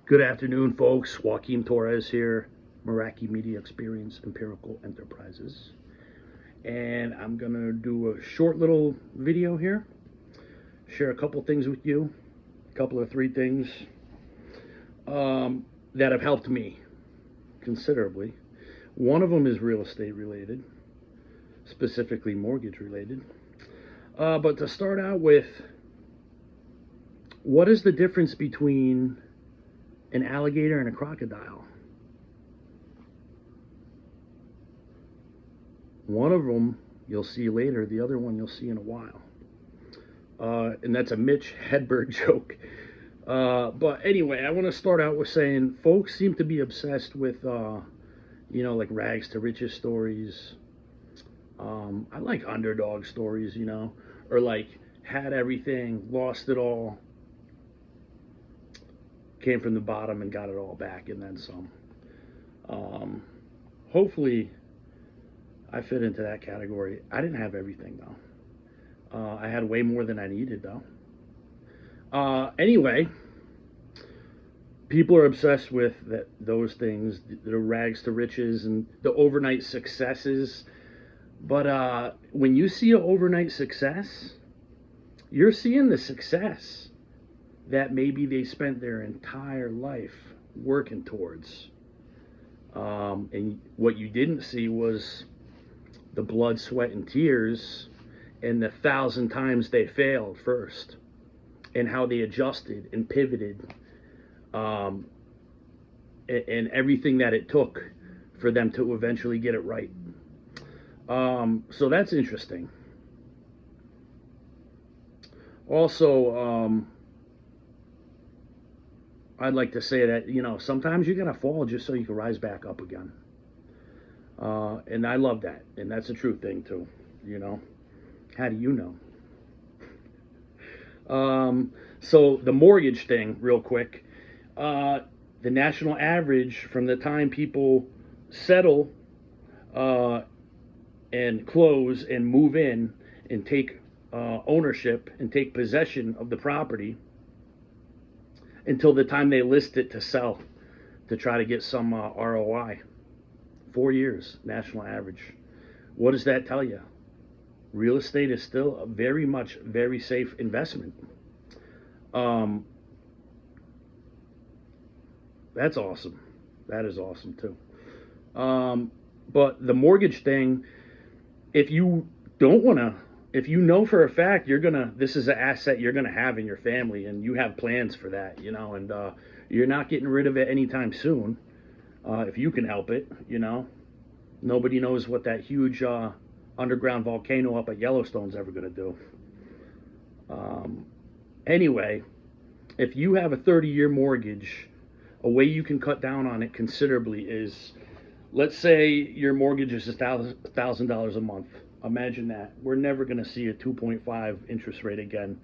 Good afternoon, folks. Joaquin Torres here, Meraki Media Experience, Empirical Enterprises. And I'm going to do a short little video here, share a couple things with you, a couple of three things that have helped me considerably. One of them is real estate related, specifically mortgage related. But to start out with, what is the difference between an alligator and a crocodile? One of them you'll see later, the other one you'll see in a while. And that's a Mitch Hedberg joke. But anyway, I want to start out with saying folks seem to be obsessed with, like rags to riches stories. I like underdog stories, or like had everything, lost it all, came from the bottom and got it all back and then some. Hopefully I fit into that category. I didn't have everything though. I had way more than I needed though. Anyway, people are obsessed with those things, the rags to riches and the overnight successes. But when you see an overnight success, you're seeing the success that maybe they spent their entire life working towards. And what you didn't see was the blood, sweat, and tears and the 1,000 times they failed first and how they adjusted and pivoted, and everything that it took for them to eventually get it right. So that's interesting. Also, I'd like to say that, sometimes you gotta fall just so you can rise back up again. And I love that. And that's a true thing too, How do you know? So the mortgage thing, real quick. The national average from the time people settle and close and move in and take ownership and take possession of the property until the time they list it to sell to try to get some ROI. 4 years, national average. What does that tell you? Real estate is still a very safe investment. That's awesome. That is awesome too. But the mortgage thing, if you know for a fact this is an asset you're gonna have in your family and you have plans for that, and you're not getting rid of it anytime soon, if you can help it, nobody knows what that huge underground volcano up at Yellowstone's ever gonna do. Anyway, if you have a 30-year mortgage, a way you can cut down on it considerably is, let's say your mortgage is $1,000 a month. Imagine that. We're never going to see a 2.5 interest rate again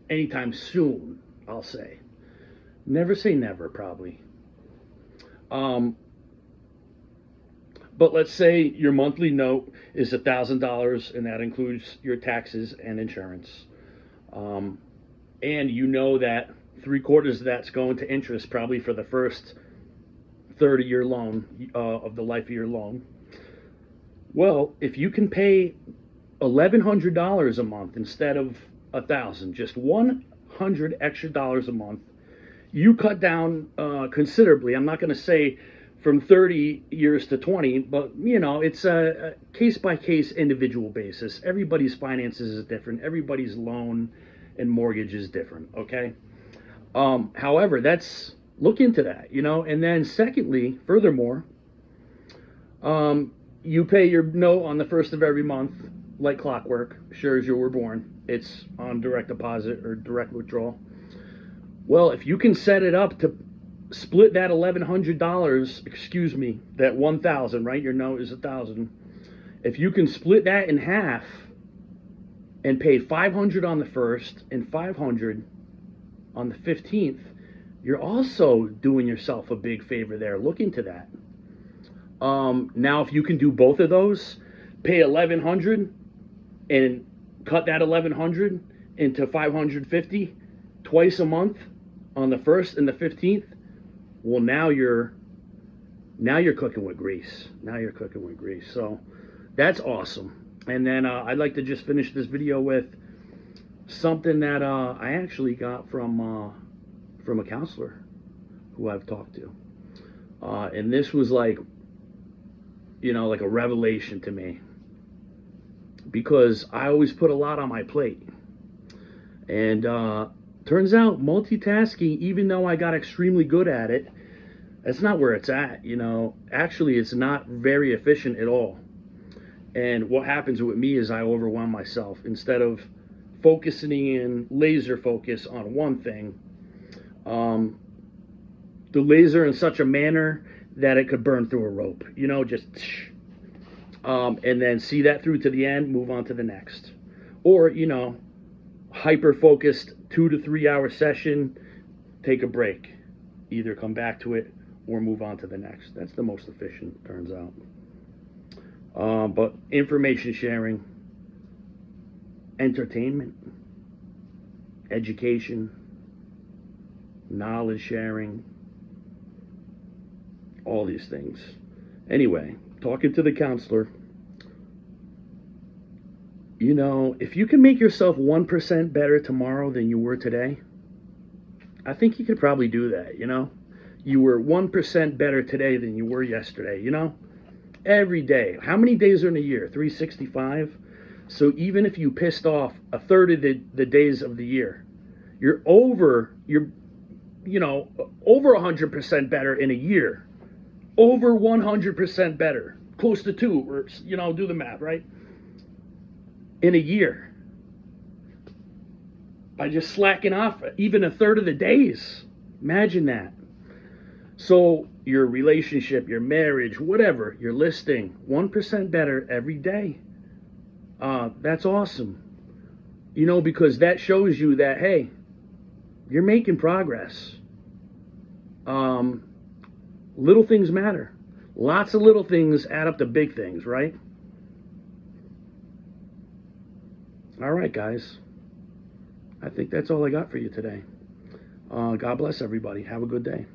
anytime soon, I'll say. Never say never, probably. But let's say your monthly note is $1,000, and that includes your taxes and insurance. And you know that 3/4 of that's going to interest probably for the first 30-year loan of the life of your loan. Well, if you can pay $1,100 a month instead of $1,000, just $100 extra a month, you cut down considerably. I'm not going to say from 30 years to 20, but it's a case-by-case individual basis. Everybody's finances is different. Everybody's loan and mortgage is different, okay? However, look into that, and then secondly, furthermore, you pay your note on the first of every month, like clockwork, sure as you were born. It's on direct deposit or direct withdrawal. Well, if you can set it up to split that $1,100, that $1,000, right? Your note is $1,000. If you can split that in half and pay $500 on the first and $500 on the 15th, you're also doing yourself a big favor there. Look into that. Now, if you can do both of those, pay $1,100 and cut that $1,100 into $550 twice a month on the 1st and the 15th, Well, now you're cooking with grease. Now you're cooking with grease. So that's awesome. And then I'd like to just finish this video with something that I actually got from a counselor who I've talked to. And this was like, like a revelation to me, because I always put a lot on my plate. And turns out multitasking, even though I got extremely good at it, that's not where it's at. Actually, it's not very efficient at all. And what happens with me is I overwhelm myself. Instead of focusing in laser focus on one thing, the laser in such a manner that it could burn through a rope, just and then see that through to the end, move on to the next. Or, hyper focused 2 to 3 hour session, take a break, either come back to it or move on to the next. That's the most efficient, turns out. But information sharing, entertainment, education, knowledge sharing, all these things. Anyway, talking to the counselor, if you can make yourself 1% better tomorrow than you were today, I think you could probably do that. You were 1% better today than you were yesterday, every day. How many days are in a year? 365. So even if you pissed off a third of the days of the year, you're over 100% better in a year. Over 100% better. Close to 2, or, do the math, right? In a year. By just slacking off even a third of the days. Imagine that. So your relationship, your marriage, whatever, your listing, 1% better every day. That's awesome. Because that shows you that, hey, you're making progress. Little things matter. Lots of little things add up to big things, right? All right, guys. I think that's all I got for you today. God bless everybody. Have a good day.